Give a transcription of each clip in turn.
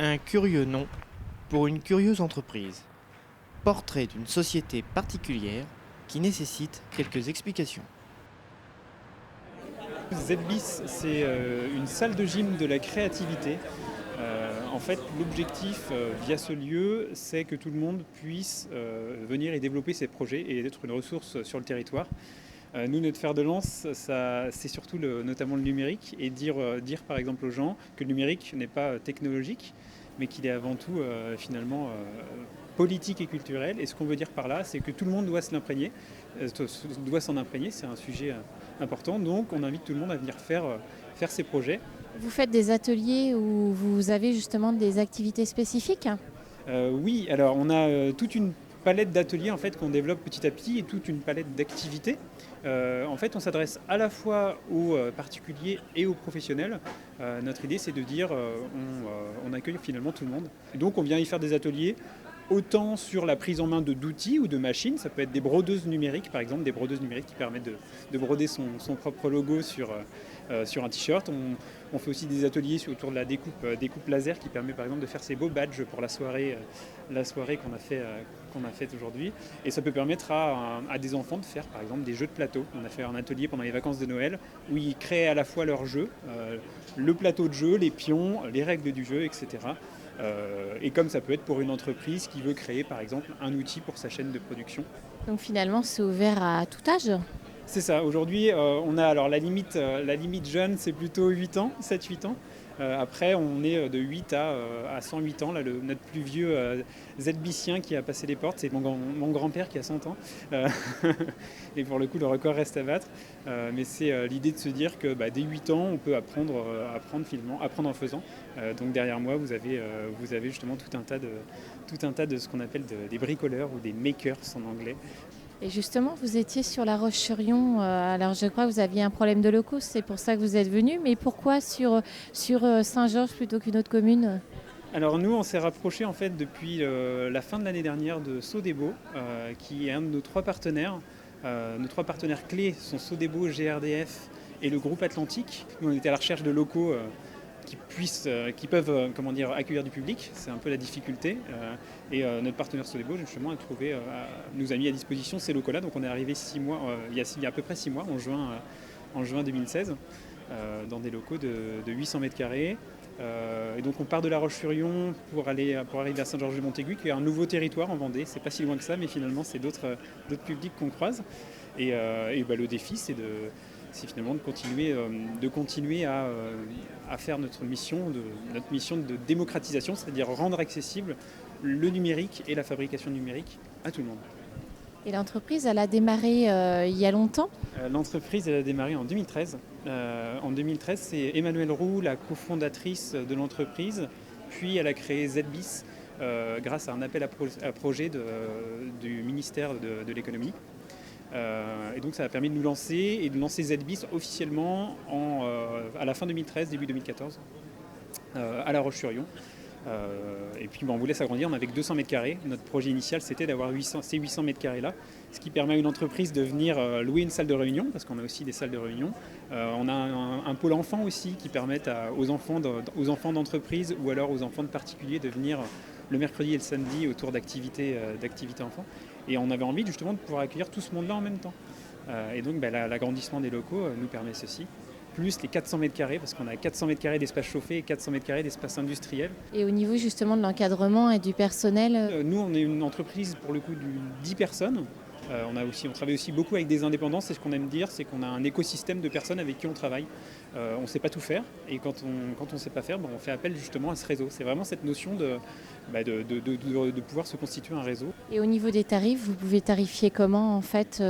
Un curieux nom pour une curieuse entreprise. Portrait d'une société particulière qui nécessite quelques explications. ZBIS, c'est une salle de gym de la créativité. En fait, l'objectif via ce lieu, c'est que tout le monde puisse venir et développer ses projets et être une ressource sur le territoire. Nous, notre fer de lance, c'est surtout notamment le numérique et dire par exemple aux gens que le numérique n'est pas technologique, mais qu'il est avant tout finalement politique et culturel. Et ce qu'on veut dire par là, c'est que tout le monde doit doit s'en imprégner. C'est un sujet important. Donc, on invite tout le monde à venir faire ses projets. Vous faites des ateliers où vous avez justement des activités spécifiques? Oui, alors on a toute une palette d'ateliers en fait qu'on développe petit à petit et toute une palette d'activités. En fait, on s'adresse à la fois aux particuliers et aux professionnels. Notre idée, c'est de dire on accueille finalement tout le monde. Et donc, on vient y faire des ateliers autant sur la prise en main d'outils ou de machines. Ça peut être des brodeuses numériques, par exemple, des brodeuses numériques qui permettent de broder son propre logo sur un t-shirt. On fait aussi des ateliers autour de la découpe laser qui permet par exemple de faire ces beaux badges pour la soirée qu'on a faite aujourd'hui. Et ça peut permettre à des enfants de faire par exemple des jeux de plateau. On a fait un atelier pendant les vacances de Noël où ils créent à la fois leur jeu, le plateau de jeu, les pions, les règles du jeu, etc. Et comme ça peut être pour une entreprise qui veut créer par exemple un outil pour sa chaîne de production. Donc finalement, c'est ouvert à tout âge. C'est ça, aujourd'hui on a alors la limite jeune c'est plutôt 8 ans, 7-8 ans. Après on est de 8 à 108 ans, là, notre plus vieux ZBicien qui a passé les portes, c'est mon grand-père qui a 100 ans. Euh, et pour le coup le record reste à battre. Mais c'est l'idée de se dire que dès 8 ans on peut apprendre finalement, apprendre en faisant. Donc derrière moi vous avez justement tout un tas de ce qu'on appelle des bricoleurs ou des makers en anglais. Et justement, vous étiez sur La Roche-sur-Yon. Alors je crois que vous aviez un problème de locaux, c'est pour ça que vous êtes venu. Mais pourquoi sur Saint-Georges plutôt qu'une autre commune? Alors nous, on s'est rapproché en fait depuis la fin de l'année dernière de Sodebo, qui est un de nos trois partenaires. Nos trois partenaires clés sont Sodebo, GRDF et le groupe Atlantique. Nous, on était à la recherche de locaux qui peuvent accueillir du public. C'est un peu la difficulté. Et notre partenaire Sodebo, justement, nous a mis à disposition ces locaux-là. Donc on est arrivé il y a à peu près 6 mois, en juin 2016, dans des locaux de 800 mètres carrés. Et donc on part de La Roche-sur-Yon pour arriver à Saint-Georges-de-Montaigu, qui est un nouveau territoire en Vendée. C'est pas si loin que ça, mais finalement c'est d'autres publics qu'on croise. Le défi, c'est finalement de continuer à faire notre mission de démocratisation, c'est-à-dire rendre accessible le numérique et la fabrication numérique à tout le monde. Et l'entreprise, elle a démarré il y a longtemps. L'entreprise elle a démarré en 2013. En 2013, c'est Emmanuelle Roux, la cofondatrice de l'entreprise, puis elle a créé ZBIS grâce à un appel à projet du ministère de l'économie. Et donc ça a permis de nous lancer et de lancer ZBIS officiellement à la fin 2013, début 2014, à La Roche-sur-Yon. Et puis on voulait s'agrandir, on avait que 200 mètres carrés. Notre projet initial c'était d'avoir ces 800 mètres carrés là, ce qui permet à une entreprise de venir louer une salle de réunion, parce qu'on a aussi des salles de réunion. On a un pôle enfant aussi qui permet aux enfants d'entreprise ou alors aux enfants de particuliers de venir le mercredi et le samedi autour d'activités enfants. Et on avait envie justement de pouvoir accueillir tout ce monde-là en même temps. Et donc l'agrandissement des locaux nous permet ceci. Plus les 400 mètres carrés, parce qu'on a 400 mètres carrés d'espace chauffé et 400 mètres carrés d'espace industriel. Et au niveau justement de l'encadrement et du personnel. Nous, on est une entreprise pour le coup de 10 personnes. On travaille aussi beaucoup avec des indépendants. C'est ce qu'on aime dire, c'est qu'on a un écosystème de personnes avec qui on travaille. On ne sait pas tout faire, et quand on ne sait pas faire, on fait appel justement à ce réseau. C'est vraiment cette notion de pouvoir se constituer un réseau. Et au niveau des tarifs, vous pouvez tarifier comment en fait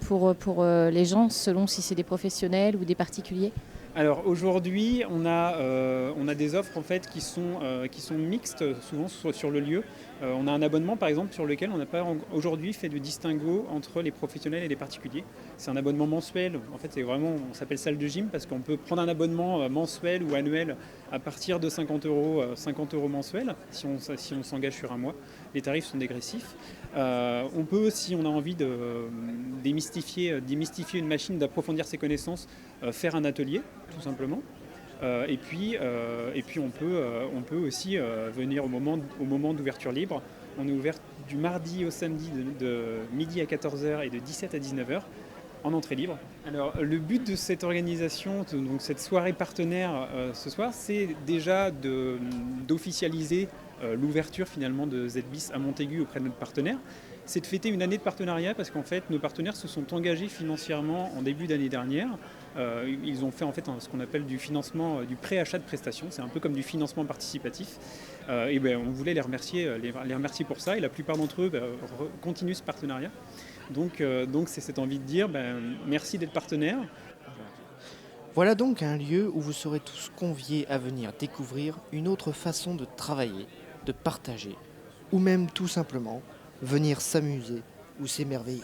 pour les gens, selon si c'est des professionnels ou des particuliers? Alors aujourd'hui, on a des offres en fait qui sont mixtes souvent sur le lieu. On a un abonnement par exemple sur lequel on n'a pas aujourd'hui fait de distinguo entre les professionnels et les particuliers. C'est un abonnement mensuel. En fait, on s'appelle salle de gym parce qu'on peut prendre un abonnement mensuel ou annuel à partir de 50 euros mensuels si on s'engage sur un mois. Les tarifs sont dégressifs. On peut, si on a envie de démystifier une machine, d'approfondir ses connaissances, faire un atelier tout simplement. Et puis on peut aussi venir au moment d'ouverture libre. On est ouvert du mardi au samedi de midi à 14h et de 17 à 19h en entrée libre. Alors le but de cette organisation, donc cette soirée partenaire ce soir, c'est déjà d'officialiser l'ouverture finalement de ZBIS à Montaigu auprès de notre partenaire. C'est de fêter une année de partenariat parce qu'en fait nos partenaires se sont engagés financièrement en début d'année dernière. Ils ont fait en fait ce qu'on appelle du financement, du préachat de prestations. C'est un peu comme du financement participatif. On voulait les remercier pour ça et la plupart d'entre eux continuent ce partenariat. Donc c'est cette envie de dire merci d'être partenaire. Voilà donc un lieu où vous serez tous conviés à venir découvrir une autre façon de travailler, de partager, ou même tout simplement venir s'amuser ou s'émerveiller.